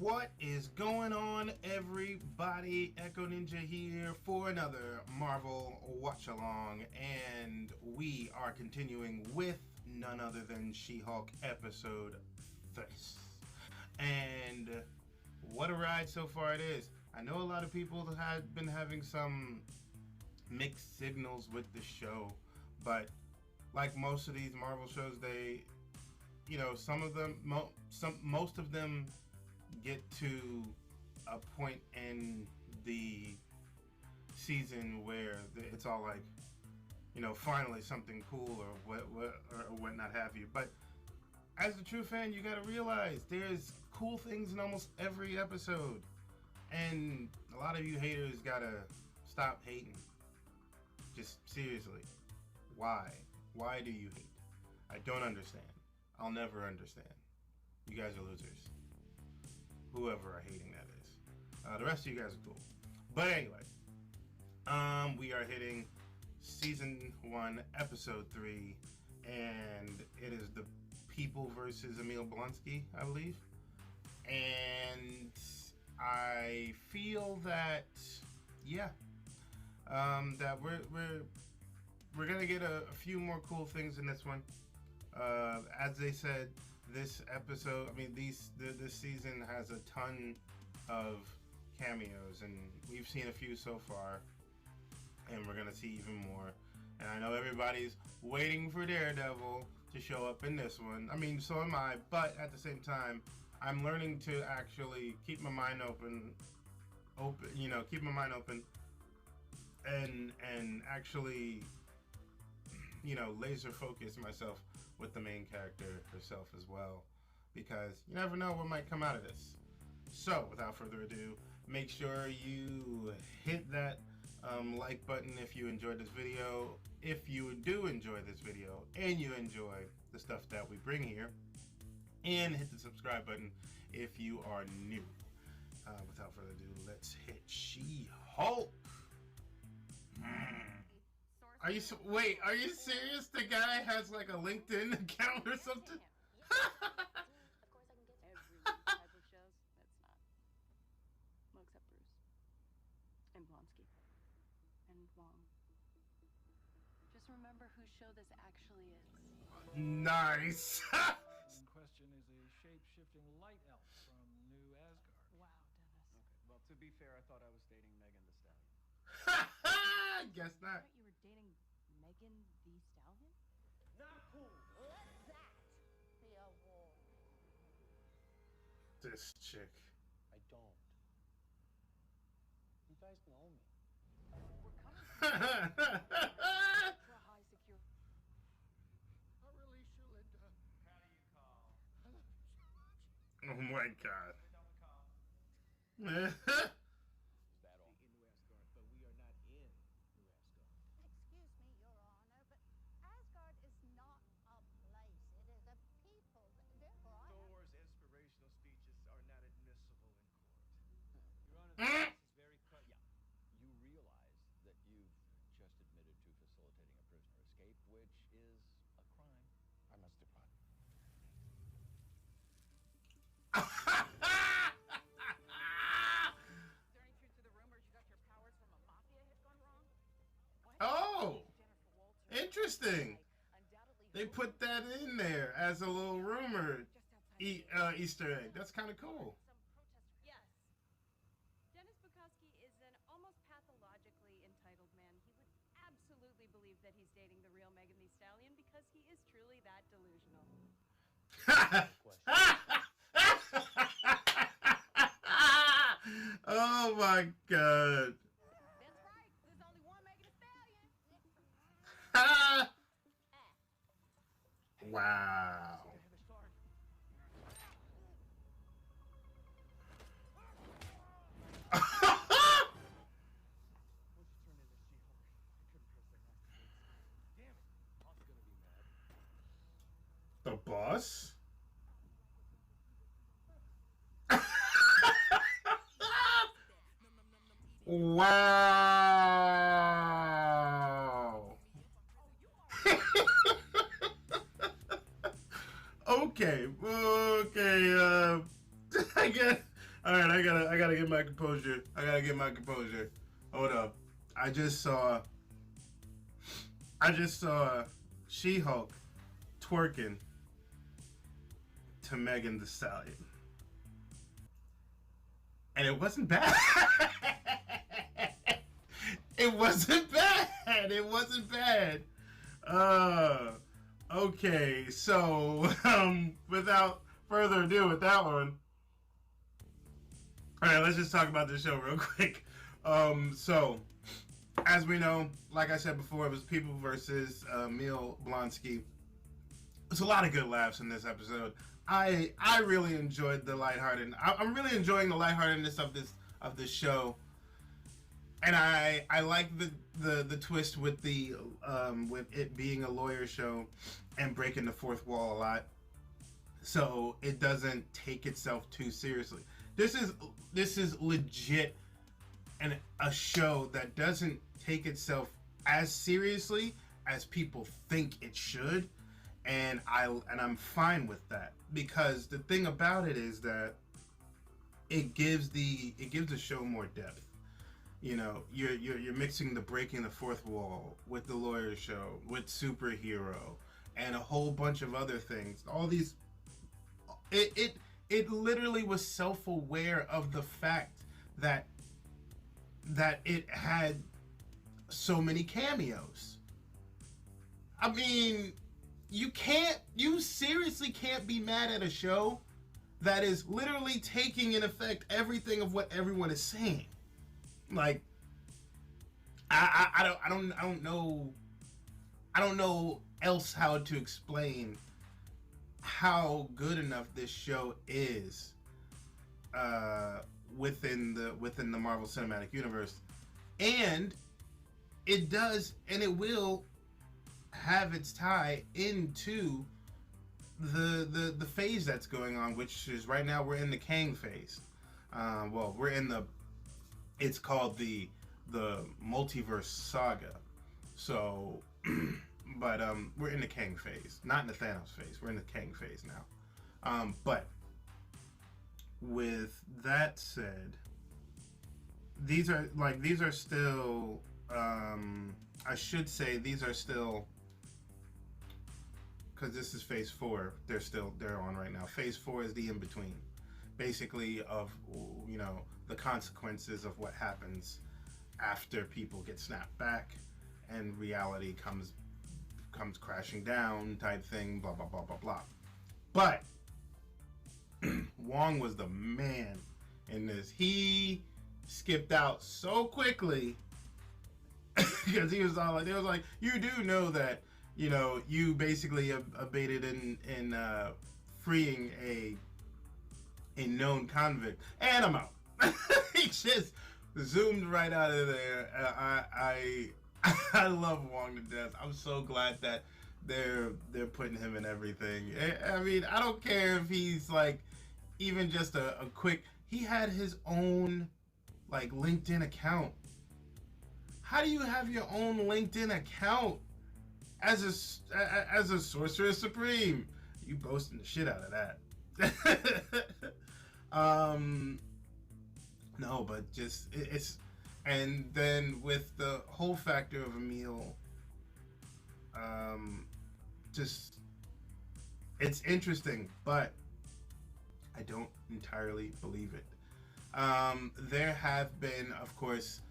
What is going on, everybody? Echo Ninja here for another Marvel Watch Along, and we are continuing with none other than She-Hulk episode 30. And what a ride so far it is. I know a lot of people have been having some mixed signals with the show, but like most of these Marvel shows, they, some of them, most of them get to a point in the season where it's all like, finally something cool or what not have you. But as a true fan, you gotta realize there's cool things in almost every episode, and a lot of you haters gotta stop hating. Just seriously, why do you hate? I don't understand. I'll never understand. You guys are losers. Whoever are hating, that is. The rest of you guys are cool. But anyway, we are hitting season 1, episode 3, and it is the People versus Emil Blonsky, I believe. And I feel that, that we're gonna get a few more cool things in this one. As they said, this episode, this season has a ton of cameos, and we've seen a few so far, and we're gonna see even more. And I know everybody's waiting for Daredevil to show up in this one. So am I, but at the same time, I'm learning to actually keep my mind open, and actually, laser focus myself with the main character herself as well, because you never know what might come out of this. So without further ado, make sure you hit that like button if you enjoyed this video. If you do enjoy this video and you enjoy the stuff that we bring here, and hit the subscribe button if you are new. Without further ado, let's hit She-Hulk. Are you serious? The guy has like a LinkedIn account or something? Of course I can get every type of shows. That's not. Well, except Bruce. And Blonsky. And Wong. Just remember whose show this actually is. Nice. In question is a shape-shifting light elf from New Asgard. Wow, Dennis. Okay, well, to be fair, I thought I was dating Megan the Stallion. Guess I not. thought you were dating Megan the Stallion? Not cool. Let that be a warning. This chick. I don't. You guys know me. We're coming ultra high secure. Alicia, Linda. How do you call? I love you so much. Oh my god. We don't call. Is that all? In New Asgard, but we are not in New Asgard. Excuse me, Your Honor, but Asgard is not a place. It is a people. Therefore, I have... Thor's inspirational speeches are not admissible in court. Your Honor, this is very cut. Yeah. You realize that you've just admitted to facilitating a prisoner escape, which is a crime. I must depart. Is there any truth to the rumors you got your powers from a mafia hit gone wrong? What? Oh, Jennifer Walters. interesting. Undoubtedly They put that in there as a little rumor just outside Easter egg. That's kind of cool. some protesters. Yes. Dennis Bukowski is an almost pathologically entitled man. He would absolutely believe that he's dating the real Megan Thee Stallion because he is truly that delusional. Oh my god. That's right. There's only one Megan Thee Stallion. Wow. Once you turn into She-Hulk, I couldn't curse that nasty words. Damn it. Mom's gonna be mad. The boss? Wow. Okay, I All right, I gotta get my composure. Hold up. I just saw She-Hulk twerking to Megan Thee Stallion, and it wasn't bad. It wasn't bad. It wasn't bad. Okay, so without further ado with that one. All right, let's just talk about this show real quick. So, as we know, like I said before, it was People versus Emil Blonsky. There's a lot of good laughs in this episode. I really enjoyed the lighthearted. I'm really enjoying the lightheartedness of this show, and I like the twist with with it being a lawyer show and breaking the fourth wall a lot, so it doesn't take itself too seriously. This is legit, and a show that doesn't take itself as seriously as people think it should, and I'm fine with that, because the thing about it is that it gives the show more depth. You know, you're mixing the breaking the fourth wall with the lawyer show, with superhero, and a whole bunch of other things. All these, it literally was self-aware of the fact that it had so many cameos. I mean, you seriously can't be mad at a show that is literally taking in effect everything of what everyone is saying. Like, I don't know else how to explain how good enough this show is within the Marvel Cinematic Universe, and it does, and it will have its tie into the phase that's going on, which is right now we're in the Kang phase. We're in it's called the multiverse saga. So, but we're in the Kang phase, not in the Thanos phase. We're in the Kang phase now. But with that said, these are still. I should say these are still, because this is phase 4. They're on right now. Phase 4 is the in between, basically, of, you know, the consequences of what happens after people get snapped back and reality comes crashing down type thing, blah blah blah blah blah. But Wong was the man in this. He skipped out so quickly because he was all like, you do know that, you know, you basically abated in freeing a known convict, and I'm out. He just zoomed right out of there. I love Wong to death. I'm so glad that they're putting him in everything. I mean, I don't care if he's like even just a quick. He had his own like LinkedIn account. How do you have your own LinkedIn account as a Sorcerer Supreme? You boasting the shit out of that. No, but just it's, and then with the whole factor of Emil, just it's interesting, but I don't entirely believe it. There have been, of course,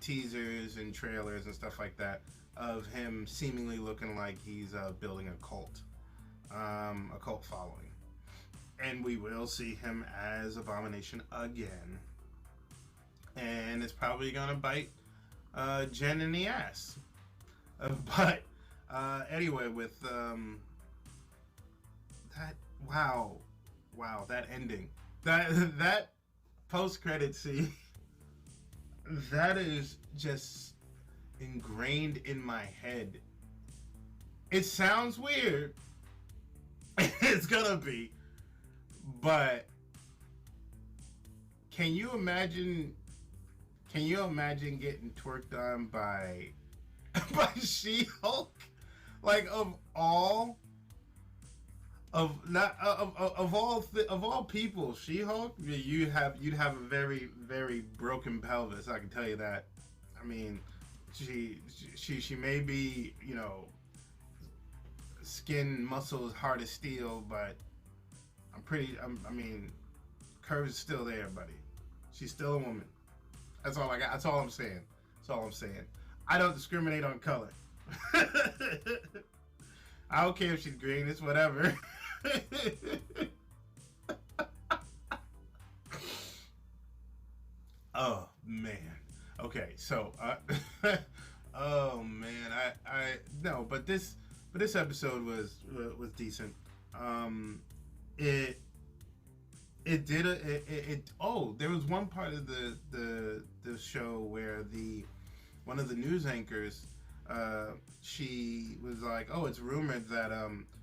teasers and trailers and stuff like that of him seemingly looking like he's building a cult following. And we will see him as Abomination again. And it's probably going to bite Jen in the ass. But anyway, with that, wow, that ending. That post-credit scene, that is just ingrained in my head. It sounds weird. It's gonna be. But can you imagine getting twerked on by She-Hulk? Like, of all Of all people, She-Hulk, you'd have a very very broken pelvis. I can tell you that. I mean, she may be, you know, skin muscles hard as steel, but I mean, curves still there, buddy. She's still a woman. That's all I got. That's all I'm saying. That's all I'm saying. I don't discriminate on color. I don't care if she's green. It's whatever. Oh man. Okay, so oh man, I no, but this episode was decent. It did oh, there was one part of the show where one of the news anchors, she was like, oh, it's rumored that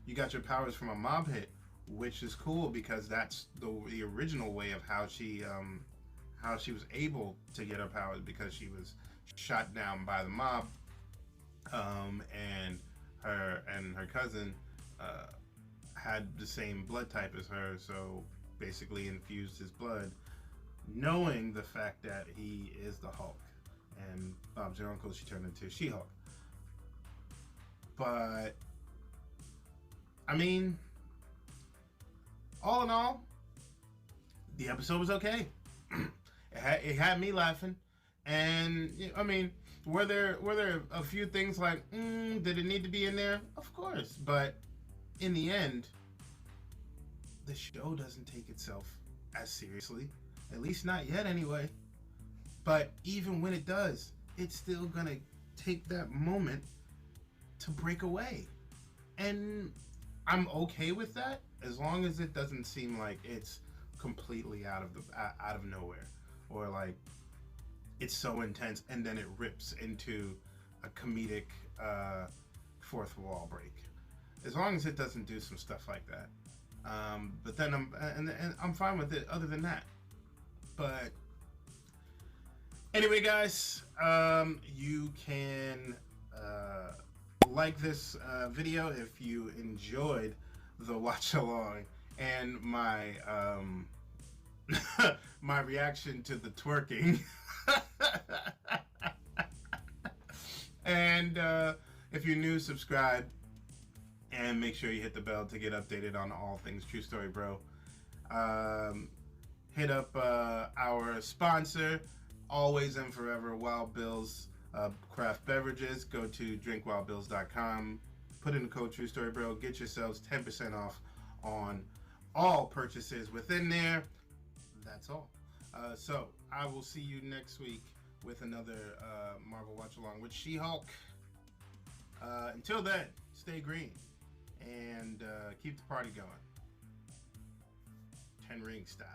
you got your powers from a mob hit, which is cool because that's the original way of how she was able to get her powers, because she was shot down by the mob, and her cousin had the same blood type as her, so basically infused his blood, knowing the fact that he is the Hulk, and Bob's her uncle, she turned into She-Hulk. But I mean, all in all, the episode was okay. It had me laughing, and I mean, were there a few things like, did it need to be in there? Of course, but in the end, the show doesn't take itself as seriously, at least not yet, anyway. But even when it does, it's still gonna take that moment to break away, and I'm okay with that as long as it doesn't seem like it's completely out of nowhere, or like it's so intense and then it rips into a comedic fourth wall break. As long as it doesn't do some stuff like that, but then I'm fine with it. Other than that, but anyway, guys, you can like this video if you enjoyed the watch along and my my reaction to the twerking. And if you're new, subscribe and make sure you hit the bell to get updated on all things True Story Bro. Hit up our sponsor, always and forever, Wild Bill's craft beverages. Go to drinkwildbills.com, put in the code True Story Bro, get yourselves 10% off on all purchases within there. That's all. So I will see you next week with another Marvel Watch Along with She-Hulk. Until then, stay green and keep the party going. 10 ring style.